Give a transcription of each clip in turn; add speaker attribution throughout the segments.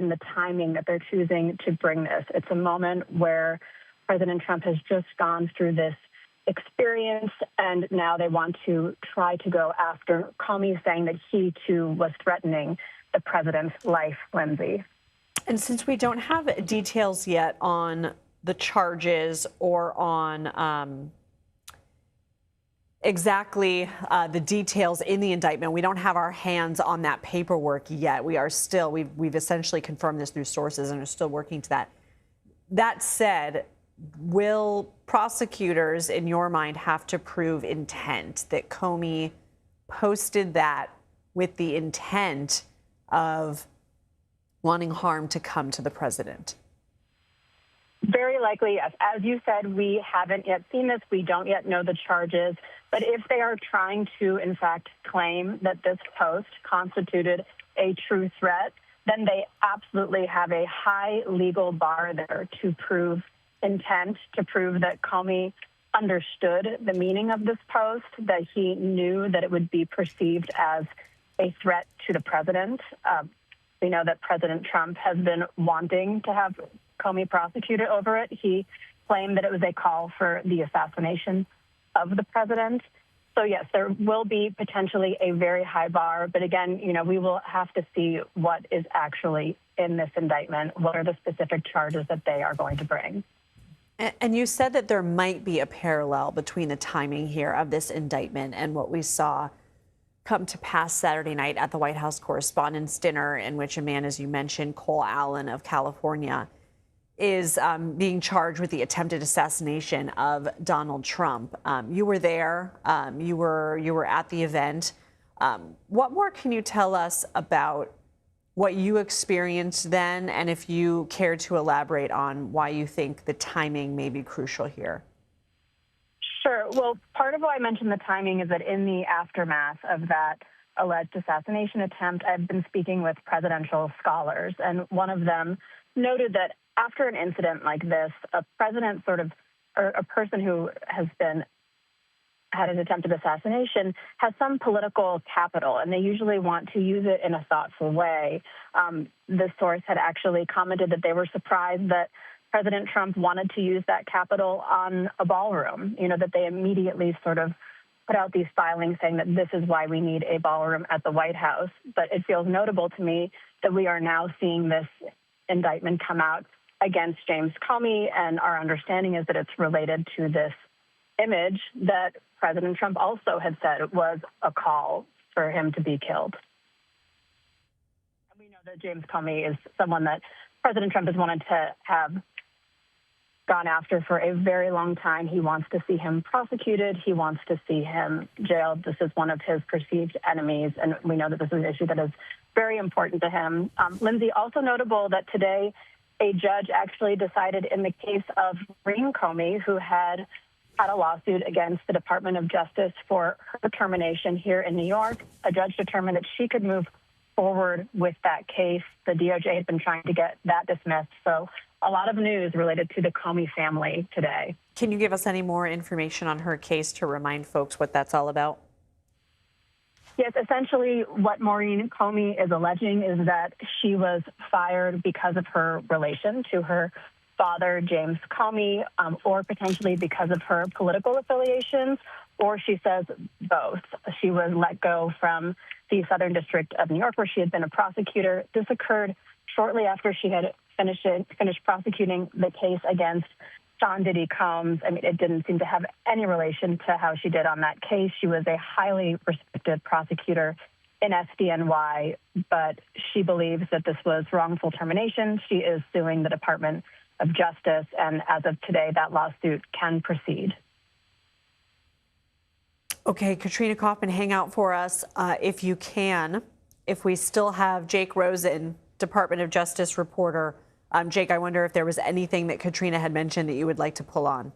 Speaker 1: in the timing that they're choosing to bring this. It's a moment where President Trump has just gone through this experience, and now they want to try to go after Comey, saying that he, too, was threatening the president's life, Lindsay.
Speaker 2: And since we don't have details yet on the charges or on exactly the details in the indictment, we don't have our hands on that paperwork yet. We've essentially confirmed this through sources and are still working to that. That said, will prosecutors, in your mind, have to prove intent, that Comey posted that with the intent of wanting harm to come to the president?
Speaker 1: Very likely, yes. As you said, we haven't yet seen this. We don't yet know the charges. But if they are trying to, in fact, claim that this post constituted a true threat, then they absolutely have a high legal bar there to prove intent, to prove that Comey understood the meaning of this post, that he knew that it would be perceived as a threat to the president. We know that President Trump has been wanting to have Comey prosecuted over it. He claimed that it was a call for the assassination of the president. So, yes, there will be potentially a very high bar. But again, we will have to see what is actually in this indictment. What are the specific charges that they are going to bring?
Speaker 2: And you said that there might be a parallel between the timing here of this indictment and what we saw come to pass Saturday night at the White House Correspondents' Dinner, in which a man, as you mentioned, Cole Allen of California, is being charged with the attempted assassination of Donald Trump. You were there. You were at the event. What more can you tell us about what you experienced then, and if you care to elaborate on why you think the timing may be crucial here?
Speaker 1: Sure. Well, part of why I mentioned the timing is that in the aftermath of that alleged assassination attempt, I've been speaking with presidential scholars, and one of them noted that after an incident like this, a president or a person who has had an attempted assassination has some political capital, and they usually want to use it in a thoughtful way. The source had actually commented that they were surprised that President Trump wanted to use that capital on a ballroom, that they immediately sort of put out these filings saying that this is why we need a ballroom at the White House. But it feels notable to me that we are now seeing this indictment come out against James Comey, and our understanding is that it's related to this image that President Trump also had said was a call for him to be killed. And we know that James Comey is someone that President Trump has wanted to have gone after for a very long time. He wants to see him prosecuted. He wants to see him jailed. This is one of his perceived enemies, and we know that this is an issue that is very important to him. Lindsay, also notable that today a judge actually decided in the case of Maureen Comey, who had a lawsuit against the Department of Justice for her termination here in New York. A judge determined that she could move forward with that case. The DOJ had been trying to get that dismissed. So a lot of news related to the Comey family today.
Speaker 2: Can you give us any more information on her case to remind folks what that's all about?
Speaker 1: Yes, essentially what Maureen Comey is alleging is that she was fired because of her relation to her father, James Comey, or potentially because of her political affiliations, or she says both. She was let go from the Southern District of New York, where she had been a prosecutor. This occurred shortly after she had finished prosecuting the case against Sean Diddy Combs. I mean, it didn't seem to have any relation to how she did on that case. She was a highly respected prosecutor in SDNY, but she believes that this was wrongful termination. She is suing the Department of Justice, and as of today, that lawsuit can proceed.
Speaker 2: Okay, Katrina Kaufman, hang out for us if you can. If we still have Jake Rosen, Department of Justice reporter. Jake, I wonder if there was anything that Katrina had mentioned that you would like to pull on.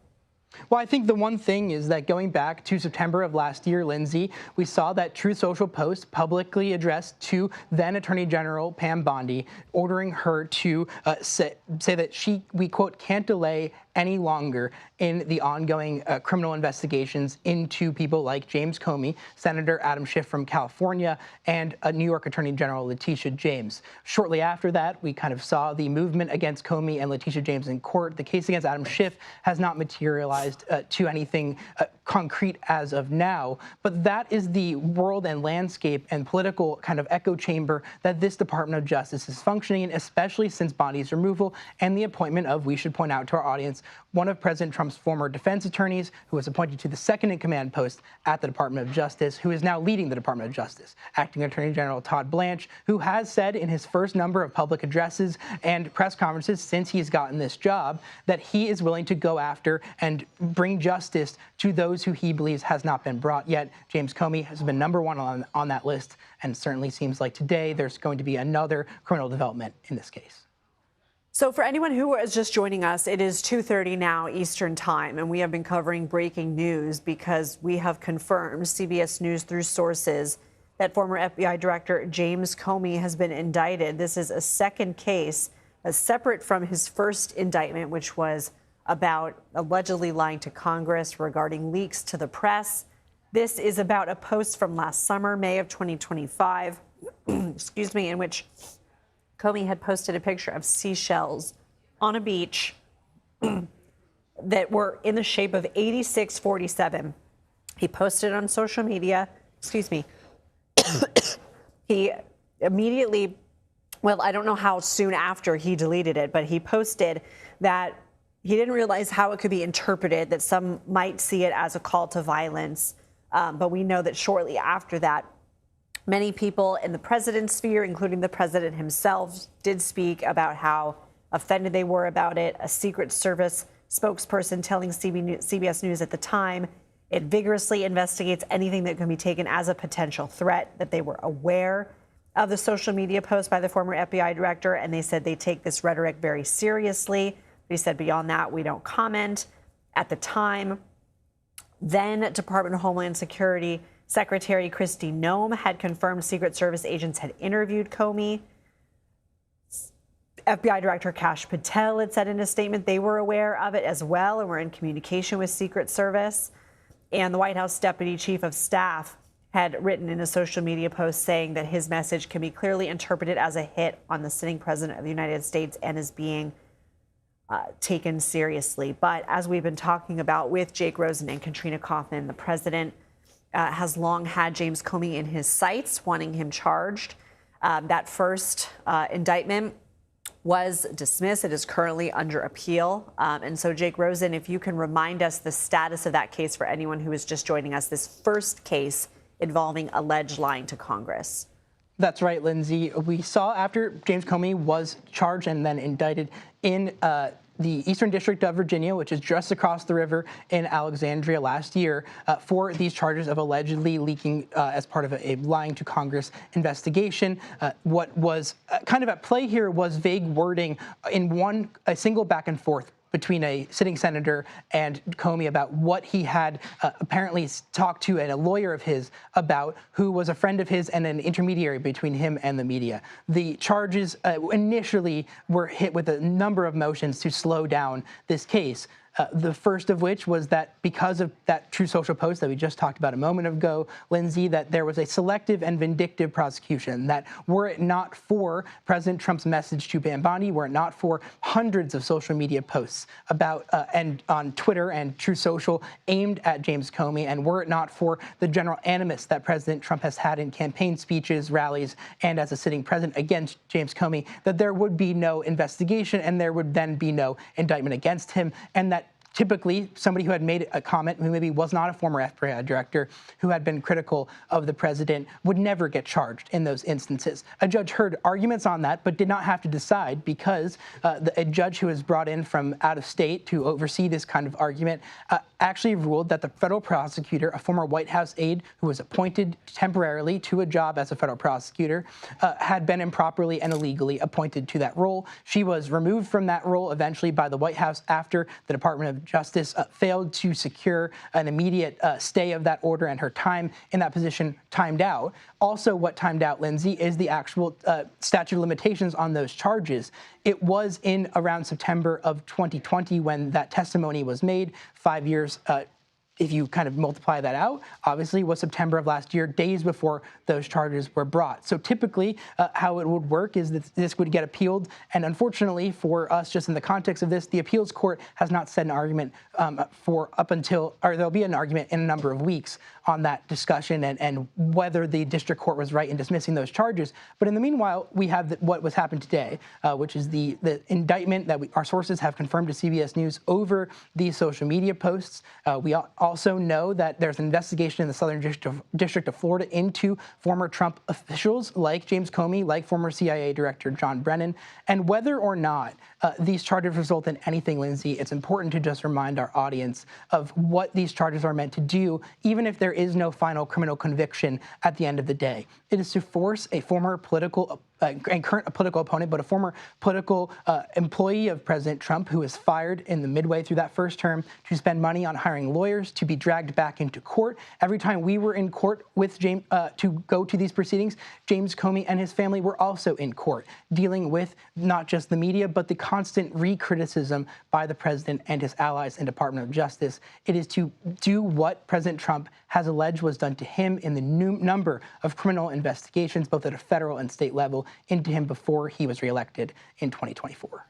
Speaker 3: Well, I think the one thing is that going back to September of last year, Lindsay, we saw that Truth Social post publicly addressed to then Attorney General Pam Bondi, ordering her to say that we, quote, can't delay any longer in the ongoing criminal investigations into people like James Comey, Senator Adam Schiff from California, and New York Attorney General Letitia James. Shortly after that, we kind of saw the movement against Comey and Letitia James in court. The case against Adam Schiff has not materialized to anything concrete as of now, but that is the world and landscape and political kind of echo chamber that this Department of Justice is functioning in, especially since Bondi's removal and the appointment of, we should point out to our audience, one of President Trump's former defense attorneys who was appointed to the second-in-command post at the Department of Justice, who is now leading the Department of Justice, Acting Attorney General Todd Blanche, who has said in his first number of public addresses and press conferences since he's gotten this job that he is willing to go after and bring justice to those who he believes has not been brought yet. James Comey has been number one on that list, and certainly seems like today there's going to be another criminal development in this case.
Speaker 2: So for anyone who is just joining us, it is 2:30 now Eastern Time, and we have been covering breaking news because we have confirmed, CBS News through sources, that former FBI Director James Comey has been indicted. This is a second case, separate from his first indictment, which was about allegedly lying to Congress regarding leaks to the press. This is about a post from last summer, May of 2025, excuse me, in which Comey had posted a picture of seashells on a beach that were in the shape of 8647. He posted it on social media. Excuse me. He immediately, well, I don't know how soon after he deleted it, but he posted that he didn't realize how it could be interpreted, that some might see it as a call to violence. But we know that shortly after that, many people in the president's sphere, including the president himself, did speak about how offended they were about it. A Secret Service spokesperson telling CBS News at the time, it vigorously investigates anything that can be taken as a potential threat, that they were aware of the social media post by the former FBI director, and they said they take this rhetoric very seriously. He said beyond that, we don't comment. At the time, then Department of Homeland Security Secretary Kristi Noem had confirmed Secret Service agents had interviewed Comey. FBI Director Kash Patel had said in a statement they were aware of it as well and were in communication with Secret Service. And the White House Deputy Chief of Staff had written in a social media post saying that his message can be clearly interpreted as a hit on the sitting president of the United States and is being taken seriously. But as we've been talking about with Jake Rosen and Katrina Kaufman, the president has long had James Comey in his sights, wanting him charged. That first indictment was dismissed. It is currently under appeal. And so, Jake Rosen, if you can remind us the status of that case for anyone who is just joining us, this first case involving alleged lying to Congress.
Speaker 3: That's right, Lindsay. We saw after James Comey was charged and then indicted in the Eastern District of Virginia, which is just across the river in Alexandria last year, for these charges of allegedly leaking as part of a lying to Congress investigation. What was kind of at play here was vague wording in a single back and forth between a sitting senator and Comey about what he had apparently talked to a lawyer of his about, who was a friend of his and an intermediary between him and the media. The charges initially were hit with a number of motions to slow down this case. The first of which was that because of that True Social post that we just talked about a moment ago, Lindsay, that there was a selective and vindictive prosecution, that were it not for President Trump's message to ban Bondi, were it not for hundreds of social media posts about and on Twitter and True Social aimed at James Comey, and were it not for the general animus that President Trump has had in campaign speeches, rallies, and as a sitting president against James Comey, that there would be no investigation and there would then be no indictment against him, and that typically somebody who had made a comment who maybe was not a former FBI director, who had been critical of the president, would never get charged in those instances. A judge heard arguments on that, but did not have to decide because a judge who was brought in from out of state to oversee this kind of argument actually ruled that the federal prosecutor, a former White House aide who was appointed temporarily to a job as a federal prosecutor, had been improperly and illegally appointed to that role. She was removed from that role eventually by the White House after the Department of of Justice failed to secure an immediate stay of that order, and her time in that position timed out. Also, what timed out, Lindsay, is the actual statute of limitations on those charges. It was in around September of 2020 when that testimony was made. 5 years, if you kind of multiply that out, obviously was September of last year, days before those charges were brought. So typically how it would work is that this would get appealed. And unfortunately for us, just in the context of this, the appeals court has not set an argument there'll be an argument in a number of weeks on that discussion and whether the district court was right in dismissing those charges. But in the meanwhile, we have what was happened today, which is the indictment that our sources have confirmed to CBS News over these social media posts. We also know that there's an investigation in the Southern District of Florida into former Trump officials like James Comey, like former CIA Director John Brennan. And whether or not these charges result in anything, Lindsay, it's important to just remind our audience of what these charges are meant to do, even if there is no final criminal conviction at the end of the day. It is to force a former political and current political opponent, but a former political employee of President Trump who was fired in the midway through that first term to spend money on hiring lawyers to be dragged back into court. Every time we were in court with James to go to these proceedings, James Comey and his family were also in court, dealing with not just the media, but the constant re-criticism by the president and his allies in Department of Justice. It is to do what President Trump has alleged was done to him in the number of criminal investigations, both at a federal and state level, into him before he was reelected in 2024.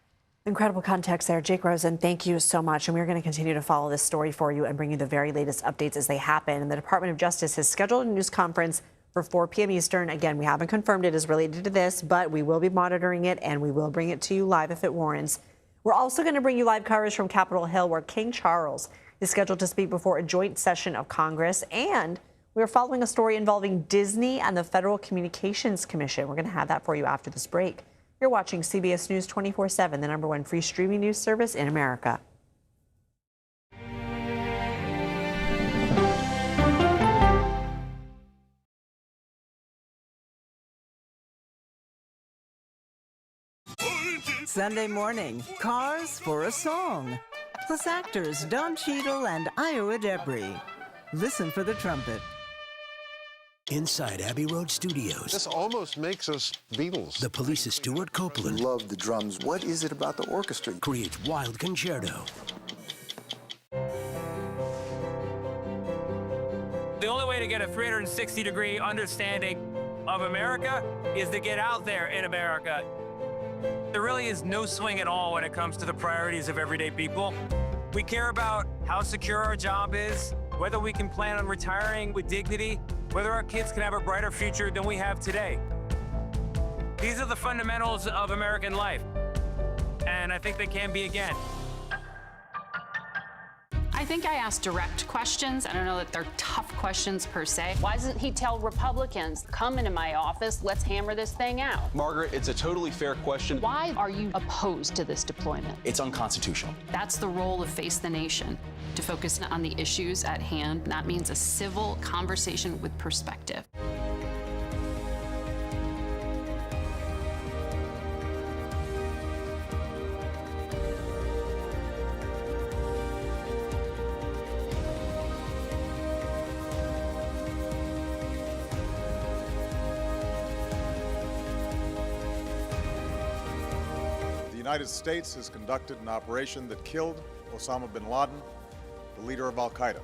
Speaker 2: Incredible context there. Jake Rosen, thank you so much. And we're going to continue to follow this story for you and bring you the very latest updates as they happen. And the Department of Justice has scheduled a news conference for 4 p.m. Eastern. Again, we haven't confirmed it is related to this, but we will be monitoring it and we will bring it to you live if it warrants. We're also going to bring you live coverage from Capitol Hill, where King Charles is scheduled to speak before a joint session of Congress. And we're following a story involving Disney and the Federal Communications Commission. We're going to have that for you after this break. You're watching CBS News 24/7, the #1 free streaming news service in America.
Speaker 4: Sunday morning, Cars for a Song, plus actors Don Cheadle and Iowa Debris. Listen for the trumpet.
Speaker 5: Inside Abbey Road Studios.
Speaker 6: This almost makes us Beatles.
Speaker 5: The Police's Stuart Copeland.
Speaker 7: Love the drums. What is it about the orchestra?
Speaker 5: Creates Wild Concerto.
Speaker 8: The only way to get a 360-degree understanding of America is to get out there in America. There really is no swing at all when it comes to the priorities of everyday people. We care about how secure our job is, whether we can plan on retiring with dignity, whether our kids can have a brighter future than we have today. These are the fundamentals of American life, and I think they can be again.
Speaker 9: I think I asked direct questions. I don't know that they're tough questions per se. Why doesn't he tell Republicans, come into my office, let's hammer this thing out?
Speaker 10: Margaret, it's a totally fair question.
Speaker 9: Why are you opposed to this deployment?
Speaker 10: It's unconstitutional.
Speaker 9: That's the role of Face the Nation, to focus on the issues at hand. That means a civil conversation with perspective.
Speaker 6: The United States has conducted an operation that killed Osama bin Laden, the leader of Al-Qaeda.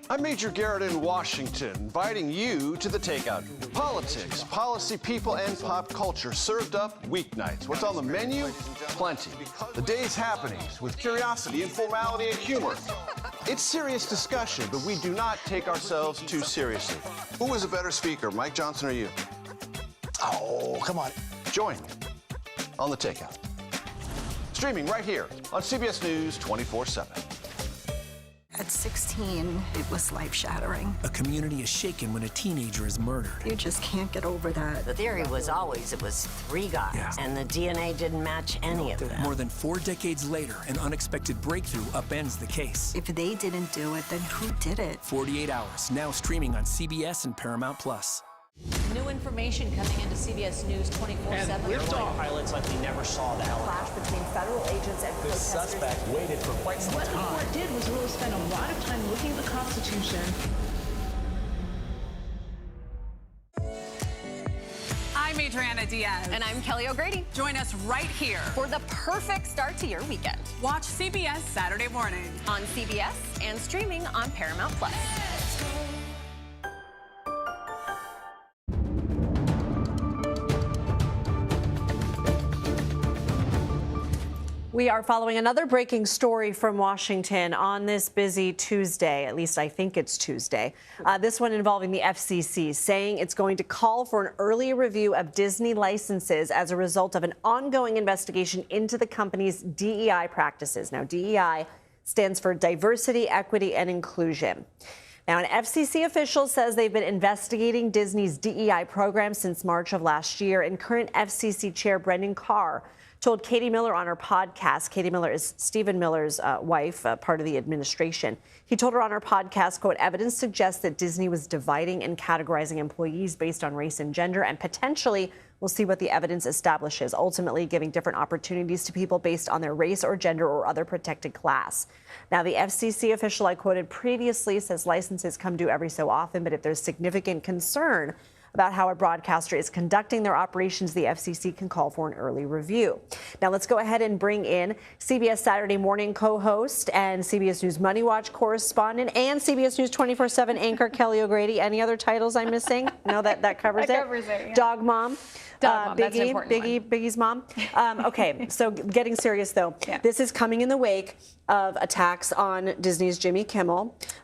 Speaker 11: I'm Major Garrett in Washington, inviting you to the Takeout. Politics, policy, people, and pop culture served up weeknights. What's on the menu? Plenty. The day's happenings with curiosity, informality, and humor. It's serious discussion, but we do not take ourselves too seriously. Who is a better speaker, Mike Johnson or you?
Speaker 5: Oh, come on.
Speaker 11: Join me on the Takeout. Streaming right here on CBS News 24/7.
Speaker 12: At 16, it was life-shattering.
Speaker 5: A community is shaken when a teenager is murdered.
Speaker 12: You just can't get over that.
Speaker 13: The theory was always it was 3 guys, and the DNA didn't match any of them.
Speaker 5: More than 4 decades later, an unexpected breakthrough upends the case.
Speaker 12: If they didn't do it, then who did it?
Speaker 5: 48 Hours, now streaming on CBS and Paramount+.
Speaker 14: New information coming into CBS News 24/7.
Speaker 15: Liftoff pilots like we never saw the helicopter.
Speaker 14: Clash between federal agents and
Speaker 15: the suspect waited for quite some time.
Speaker 16: What the court did was really spend a lot of time looking at the Constitution.
Speaker 17: I'm Adriana Diaz.
Speaker 18: And I'm Kelly O'Grady.
Speaker 17: Join us right here
Speaker 18: for the perfect start to your weekend.
Speaker 17: Watch CBS Saturday morning
Speaker 18: on CBS and streaming on Paramount Plus.
Speaker 2: We are following another breaking story from Washington on this busy Tuesday. At least I think it's Tuesday. This one involving the FCC, saying it's going to call for an early review of Disney licenses as a result of an ongoing investigation into the company's DEI practices. Now, DEI stands for diversity, equity, and inclusion. Now, an FCC official says they've been investigating Disney's DEI program since March of last year, and current FCC Chair Brendan Carr told Katie Miller on her podcast. Katie Miller is Stephen Miller's wife, part of the administration. He told her on her podcast, quote, evidence suggests that Disney was dividing and categorizing employees based on race and gender, and potentially we'll see what the evidence establishes, ultimately giving different opportunities to people based on their race or gender or other protected class. Now, the FCC official I quoted previously says licenses come due every so often, but if there's significant concern about how a broadcaster is conducting their operations, the FCC can call for an early review. Now, let's go ahead and bring in CBS Saturday Morning co-host and CBS News Money Watch correspondent and CBS News 24/7 anchor Kelly O'Grady. Any other titles I'm missing? No, that covers it.
Speaker 18: That covers it, yeah.
Speaker 2: Dog mom.
Speaker 18: Dog mom, that's an important one.
Speaker 2: Biggie's mom. Okay, so getting serious though. Yeah. This is coming in the wake of attacks on Disney's Jimmy Kimmel.